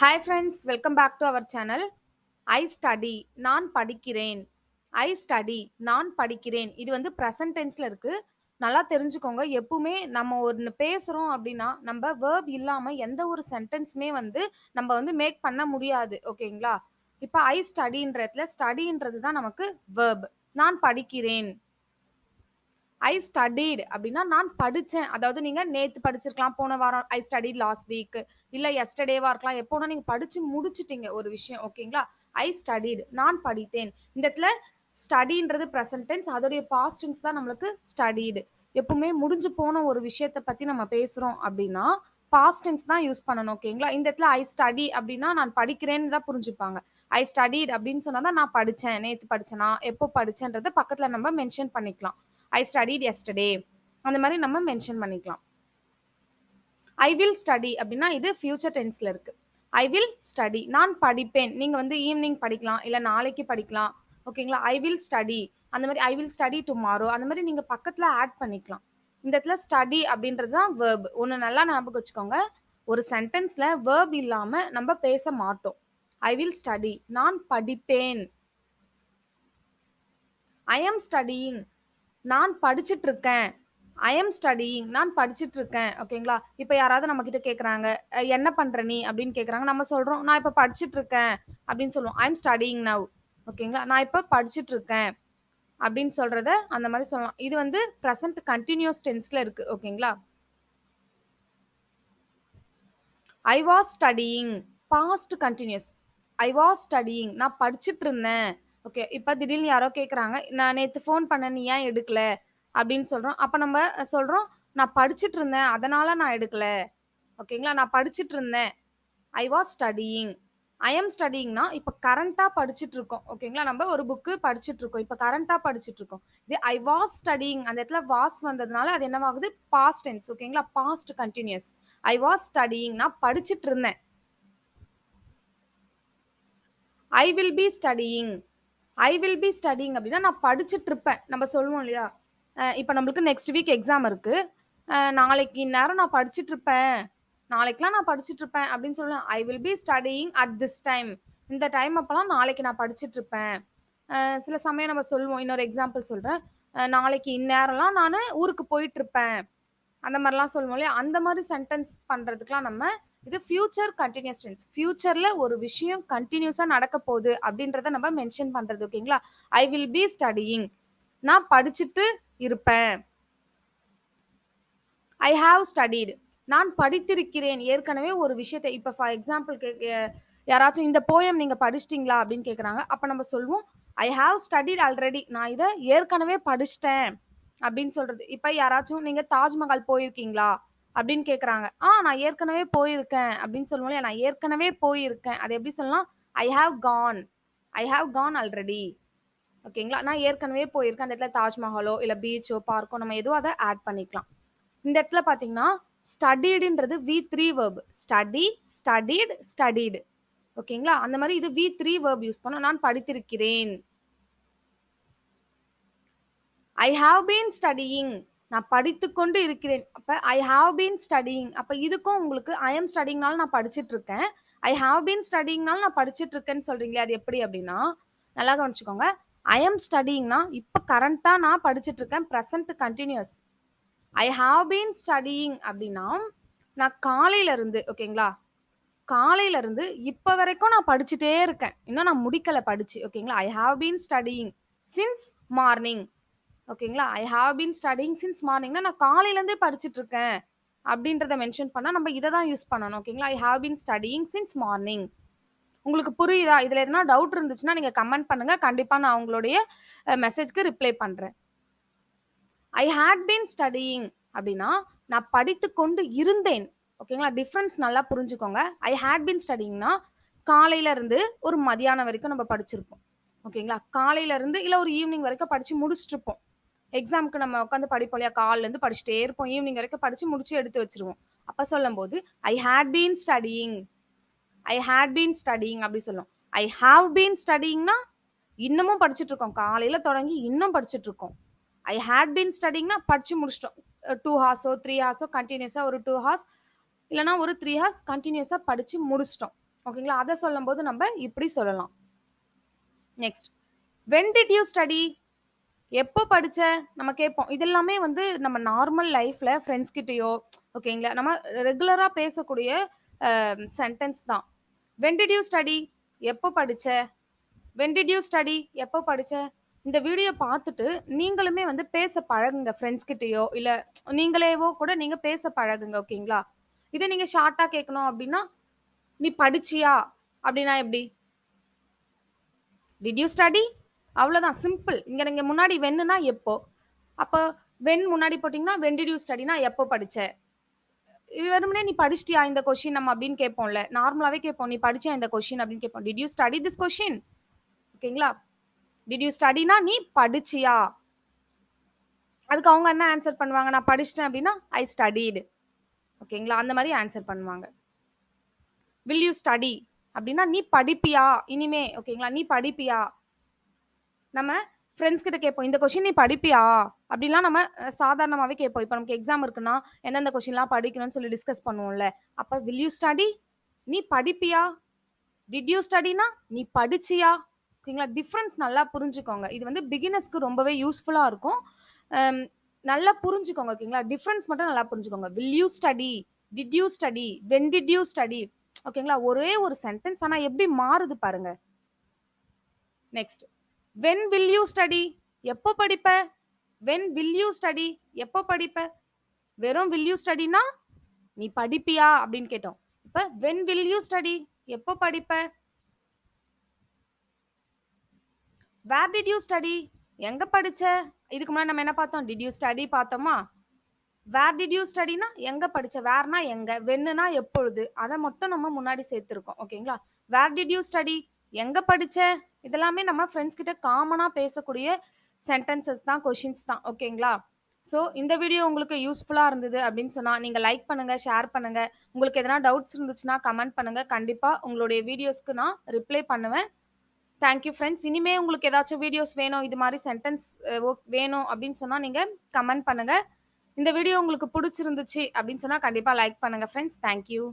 Hi friends, welcome back to our channel. I study, நான் படிக்கிறேன். ஐ study, நான் படிக்கிறேன். இது வந்து ப்ரெசன்ட் டென்ஸ்ல இருக்கு. நல்லா தெரிஞ்சுக்கோங்க. எப்பவுமே நம்ம ஒண்ணு பேசுறோம் அப்படின்னா, நம்ம வேர்ப் இல்லாம எந்த ஒரு சென்டென்ஸுமே வந்து நம்ம வந்து மேக் பண்ண முடியாது. ஓகேங்களா? இப்ப ஐ ஸ்டடின்ற இடத்துல ஸ்டடின்றது தான் நமக்கு வேர்ப். நான் படிக்கிறேன். ஐ ஸ்டடீட் அப்படின்னா நான் படிச்சேன். அதாவது நீங்க நேத்து படிச்சிருக்கலாம். போன வாரம் ஐ ஸ்டடீட் லாஸ்ட் வீக். இல்ல எஸ்டர்டேவா இருக்கலாம். எப்போனா நீங்க படிச்சு முடிச்சுட்டீங்க ஒரு விஷயம். ஓகேங்களா? ஐ ஸ்டடீட் நான் படித்தேன். இந்த இடத்துல ஸ்டடின்றது பிரசன்ட் டென்ஸ். அதோடைய பாஸ்ட் டென்ஸ் தான் நம்மளுக்கு ஸ்டடீட். எப்பவுமே முடிஞ்சு போன ஒரு விஷயத்த பத்தி நம்ம பேசுறோம் அப்படின்னா, பாஸ்ட் டென்ஸ் தான் யூஸ் பண்ணணும். ஓகேங்களா? இந்த இடத்துல ஐ ஸ்டடி அப்படின்னா நான் படிக்கிறேன்னு தான் புரிஞ்சுப்பாங்க. ஐ ஸ்டடீட் அப்படின்னு சொன்னா தான் நான் படிச்சேன். நேத்து படிச்சேனா, எப்போ படிச்சேன்றத பக்கத்துல நம்ம மென்ஷன் பண்ணிக்கலாம். ஐ ஸ்டடிட் எஸ்டர்டே அந்த மாதிரி நம்ம மென்ஷன் பண்ணிக்கலாம். ஐ வில் ஸ்டடி அப்படின்னா இது ஃபியூச்சர் டென்ஸ்ல இருக்கு. ஐ வில் ஸ்டடி நான் படிப்பேன். நீங்க வந்து ஈவினிங் படிக்கலாம், இல்ல நாளைக்கு படிக்கலாம். ஓகேங்களா? ஐ வில் ஸ்டடி அந்த மாதிரி ஐ வில் ஸ்டடி டுமாரோ அந்த மாதிரி நீங்க பக்கத்துல ஆட் பண்ணிக்கலாம். இந்த இடத்துல ஸ்டடி அப்படின்றது தான் வேர்ப். ஒன்னு நல்லா ஞாபகம் வச்சுக்கோங்க. ஒரு சென்டென்ஸ்ல வேர்ப் இல்லாம நம்ம பேச மாட்டோம். ஐ வில் ஸ்டடி நான் படிப்பேன். ஐ ஆம் ஸ்டடியிங் நான் படிச்சிட்டு இருக்கேன். ஐ ஆம் ஸ்டடியிங் நான் படிச்சிட்டு இருக்கேன். ஓகேங்களா? இப்ப யாராவது நம்ம கிட்ட கேக்குறாங்க, என்ன பண்ற நீ அப்படின்னு கேக்குறாங்க. நம்ம சொல்றோம் நான் இப்ப படிச்சிட்டு இருக்கேன் அப்படின்னு சொல்லுவோம். ஐ அம் ஸ்டடியிங் நவ். ஓகேங்களா? நான் இப்ப படிச்சிட்டு இருக்கேன் அப்படின்னு சொல்றத அந்த மாதிரி சொல்லலாம். இது வந்து பிரசன்ட் கண்டினியூஸ் டென்ஸ்ல இருக்கு. ஓகேங்களா? I was studying past continuous. I was studying நான் படிச்சிட்டு இருந்தேன். ஓகே. இப்ப திடீர்னு யாரோ கேக்குறாங்க, நான் நேத்து ஃபோன் பண்ணேன் நீ ஏன் எடுக்கல? அப்படின்னு சொல்றோம். அப்ப நம்ம சொல்றோம், நான் படிச்சிட்டு இருந்தேன். அதனால நான் எடுக்கல. ஓகேங்களா? நான் படிச்சிட்டு இருந்தேன். ஐ வாஸ் ஸ்டடியிங். ஐ அம் ஸ்டடியிங்னா இப்ப கரண்ட்டா படிச்சிட்டு இருக்கோம். ஓகேங்களா? நம்ம ஒரு புக் படிச்சிட்டு இருக்கோம். இப்ப கரண்ட்டா படிச்சிட்டு இருக்கோம். இது ஐ வாஸ் ஸ்டடியிங் அந்த இடத்துல வாஸ் வந்ததுனால அது என்னவாகுது? Past tense. ஓகேங்களா? Past continuous. I was studying நான் படிச்சிட்டு இருந்தேன். I will be studying. I will be studying அப்படின்னா நான் படிச்சிட்டு இருப்பேன். நம்ம சொல்லுவோம் இல்லையா? இப்ப நம்மளுக்கு நெக்ஸ்ட் வீக் எக்ஸாம் இருக்கு. நாளைக்கு இந்நேரம் நான் படிச்சிட்டு இருப்பேன். நாளைக்கெல்லாம் நான் படிச்சிட்டு இருப்பேன் அப்படின்னு சொல்லுவேன். ஐ will be studying at this time. இந்த டைம் அப்பலாம் நாளைக்கு நான் படிச்சிட்டு இருப்பேன். சில சமயம் நம்ம சொல்லுவோம். இன்னொரு எக்ஸாம்பிள் சொல்றேன். நாளைக்கு இந்நேரம்லாம் நானு ஊருக்கு போயிட்டு இருப்பேன். அந்த மாரிலாம் சொல்லுவோம் இல்லையா? அந்த மாரி சென்டென்ஸ் பண்றதுக்குலாம் நம்ம இது ஃபியூச்சர் கன்டினியூஸ் டென்ஸ். ஃபியூச்சர்ல ஒரு விஷயம் கன்டினியூஸா நடக்க போகுது அப்படின்றத நம்ம மென்ஷன் பண்றது. ஓகேங்களா? ஐ வில் பி ஸ்டடியிங். நான் படிச்சுட்டு இருப்பேன். I have studied. நான் படித்திருக்கிறேன். ஏற்கனவே ஒரு விஷயத்த இப்ப ஃபார் எக்ஸாம்பிள்க்கு யாராச்சும் இந்த போயம் நீங்க படிச்சிட்டீங்களா? அப்படின்னு கேட்கறாங்க. அப்ப நம்ம சொல்வோம், ஐ ஹேவ் ஸ்டடீட் ஆல்ரெடி. நான் இத ஏற்கனவே படிச்சுட்டேன். அப்படின்னு சொல்றது. இப்ப யாராச்சும் நீங்க தாஜ்மஹால் போயிருக்கீங்களா? அப்படின்னு கேட்கறாங்க. நான் ஏற்கனவே போயிருக்கேன் அப்படின்னு சொல்லுவோம் இல்லையா? நான் ஏற்கனவே போயிருக்கேன். அத எப்படி சொல்லலாம்? I have Khan. I have Khan already. ஓகேங்களா? நான் ஏற்கனவே போயிருக்கேன். அந்த இடத்துல தாஜ்மஹாலோ, இல்ல பீச்சோ, பார்க்கோ நம்ம எதுவோ அத ஆட் பண்ணிக்கலாம். இந்த இடத்துல பார்த்தீங்கன்னா, ஸ்டடீடுன்றது வி3 வெர்ப். Study, studied, studied. ஓகேங்களா? அந்த மாரி இது வி3 வெர்ப் யூஸ் பண்ணோம். நான் படித்திருக்கிறேன். I have been studying. நான் படித்துக்கொண்டு இருக்கிறேன். அப்ப ஐ ஹேவ் பீன் ஸ்டடியிங். அப்ப இதுக்கும் உங்களுக்கு ஐ அம் ஸ்டடியிங்னால நான் படிச்சுட்டு இருக்கேன். ஐ ஹேவ் பீன் ஸ்டடியிங்னால நான் படிச்சுட்டு இருக்கேன்னு சொல்றீங்களே, அது எப்படி அப்படின்னா, நல்லா கவனிச்சுக்கோங்க. ஐ அம் ஸ்டடியிங்னா இப்ப கரண்ட்டா நான் படிச்சுட்டு இருக்கேன். Present continuous. I have been studying அப்படின்னா, நான் காலையில இருந்து ஓகேங்களா? காலையில இருந்து இப்ப வரைக்கும் நான் படிச்சுட்டே இருக்கேன். இன்னும் நான் முடிக்கல படிச்சு. ஓகேங்களா? I have been studying since morning. ஓகேங்களா? I have been studying since மார்னிங்னா நான் காலையில இருந்தே படிச்சுட்டு இருக்கேன். அப்படின்றத மென்ஷன் பண்ணா நம்ம இத தான் யூஸ் பண்ணணும். ஓகேங்களா? I have been studying since morning. உங்களுக்கு புரியுதா? இதுல எதனா டவுட் இருந்துச்சுன்னா நீங்க கமெண்ட் பண்ணுங்க. கண்டிப்பா நான் உங்களுடைய மெசேஜ்க்கு ரிப்ளை பண்றேன். ஐ ஹேட் பீன் ஸ்டடியிங் அப்படின்னா, நான் படித்துக் கொண்டு இருந்தேன். ஓகேங்களா? டிஃபரன்ஸ் நல்லா புரிஞ்சுக்கோங்க. ஐ ஹேட் பீன் ஸ்டடியிங்னா, காலையில இருந்து ஒரு மதியானம் வரைக்கும் நம்ம படிச்சிருப்போம். ஓகேங்களா? காலையில இருந்து இல்ல ஒரு ஈவினிங் வரைக்கும் படிச்சு முடிச்சுட்டுருப்போம். எக்ஸாம்க்கு நம்ம உட்காந்து படிப்போம் இல்லையா? காலைல இருந்து படிச்சுட்டே இருப்போம். ஈவினிங் வரைக்கும் படிச்சு முடிச்சு எடுத்து வச்சுருவோம். அப்ப சொல்லும்போது, I had been studying. I had been studying அப்படி சொல்லும். ஐ ஹாவ் பீன் ஸ்டடியிங்னா, இன்னமும் படிச்சுட்டு இருக்கோம். காலையில தொடங்கி இன்னும் படிச்சுட்டு இருக்கோம். ஐ ஹேட் பீன் ஸ்டடியிங்னா படிச்சு முடிச்சுட்டோம். 2 ஹார்ஸோ, 3 ஹார்ஸோ கன்டினியூஸா ஒரு 2 ஹார்ஸ் இல்லன்னா ஒரு 3 ஹார்ஸ் கன்டினியூஸா படிச்சு முடிச்சுட்டோம். ஓகேங்களா? அத சொல்லும்போது நம்ப இப்படி சொல்லலாம். Next. When did you study? எப்போ படிச்ச? நம்ம கேட்போம். இது எல்லாமே வந்து நம்ம நார்மல் லைஃப்ல ஃபிரெண்ட்ஸ் கிட்டயோ, ஓகேங்களா, நம்ம ரெகுலரா பேசக்கூடிய சென்டென்ஸ் தான். When did you study? எப்போ படிச்ச? When did you study? எப்போ படிச்ச? இந்த வீடியோ பார்த்துட்டு நீங்களுமே வந்து பேச பழகுங்க ஃபிரெண்ட்ஸ் கிட்டயோ, இல்ல நீங்களேவோ கூட நீங்க பேச பழகுங்க. ஓகேங்களா? இதே நீங்க ஷார்ட்டா கேட்கணும் அப்டின்னா, "நீ படிச்சியா?" அப்டின்னா எப்டி? Did you study? அவ்வளோதான் சிம்பிள். இங்க நீங்க முன்னாடி வென்னுனா எப்போ? அப்ப வென் முன்னாடி போட்டீங்கன்னா, வென் டிட் யூ ஸ்டடினா எப்போ படிச்ச? இது வெறுமனே நீ படிச்சிட்டியா இந்த கொஸ்டின் நம்ம அப்படின்னு கேட்போம்ல. நார்மலாவே கேட்போம். நீ படிச்சியா இந்த கொஸ்டின் அப்படின்னு கேட்போம். Did you study this question? ஓகேங்களா? டிட் யூ ஸ்டடினா நீ படிச்சியா? அதுக்கு அவங்க என்ன ஆன்சர் பண்ணுவாங்க? நான் படிச்சிட்டேன் அப்படின்னா, ஐ ஸ்டடீட். ஓகேங்களா? அந்த மாரி ஆன்சர் பண்ணுவாங்க. Will you study? அப்படின்னா நீ படிப்பியா? இனிமே ஓகேங்களா? நீ படிப்பியா? நம்ம ஃப்ரெண்ட்ஸ் கிட்ட கேட்போம். இந்த கொஸ்டின் நீ படிப்பியா? அப்படிலாம் நம்ம சாதாரணமாவே கேட்போம். இப்ப நமக்கு எக்ஸாம் இருக்குன்னா, எந்தெந்த கொஸ்டின்லாம் படிக்கணும்னு சொல்லி டிஸ்கஸ் பண்ணுவோம்ல. அப்ப வில் யூ ஸ்டடி? நீ படிப்பியா? டிட் யூ ஸ்டடினா நீ படிச்சியா? ஓகேங்களா? டிஃபரன்ஸ் நல்லா புரிஞ்சுக்கோங்க. இது வந்து பிகினர்ஸ்க்கு ரொம்பவே யூஸ்ஃபுல்லா இருக்கும். அம் நல்லா புரிஞ்சுக்கோங்க. ஓகேங்களா? டிஃபரன்ஸ் மட்டும் நல்லா புரிஞ்சுக்கோங்க. Will you study? Did you study? When did you study? ஓகேங்களா? ஒரே ஒரு சென்டென்ஸ் ஆனா எப்படி மாறுது பாருங்க. Next. When will you study? எப்போ படிப்ப? When will you study? எப்போ படிப்ப? வெறும் வில் யூ ஸ்டடினா நீ படிப்பியா? அப்படின்னு கேட்டோம். இப்ப வென் வில் யூ ஸ்டடி? எப்போ படிப்ப? Where did you study? எங்க படிச்ச? இதுக்கு முன்னாடி நம்ம என்ன பார்த்தோம்? டிட் யூ ஸ்டடி பார்த்தோமா? வேர் டிட் யூ ஸ்டடினா எங்க படிச்ச? வேர்னா எங்க? வென்னுனா எப்பொழுது? அத மட்டும் நம்ம முன்னாடி சேர்த்திருக்கோம். ஓகேங்களா? Where did you study? எங்க படிச்ச? இதெல்லாமே நம்ம ஃப்ரெண்ட்ஸ் கிட்ட காமனா பேசக்கூடிய சென்டென்சஸ் தான், கொஸ்டின்ஸ் தான். ஓகேங்களா? ஸோ இந்த வீடியோ உங்களுக்கு யூஸ்ஃபுல்லா இருந்தது அப்படின்னு சொன்னா, நீங்க லைக் பண்ணுங்க, ஷேர் பண்ணுங்க. உங்களுக்கு எதனா டவுட்ஸ் இருந்துச்சுன்னா கமெண்ட் பண்ணுங்க. கண்டிப்பா உங்களுடைய வீடியோஸ்க்கு நான் ரிப்ளை பண்ணுவேன். Thank you friends. இனிமே உங்களுக்கு ஏதாச்சும் வீடியோஸ் வேணும், இது மாரி சென்டென்ஸ் வேணும் அப்படின்னு சொன்னா நீங்க கமெண்ட் பண்ணுங்க. இந்த வீடியோ உங்களுக்கு புடிச்சிருந்துச்சு அப்படின்னு சொன்னா கண்டிப்பா லைக் பண்ணுங்க ஃபிரெண்ட்ஸ். Thank you.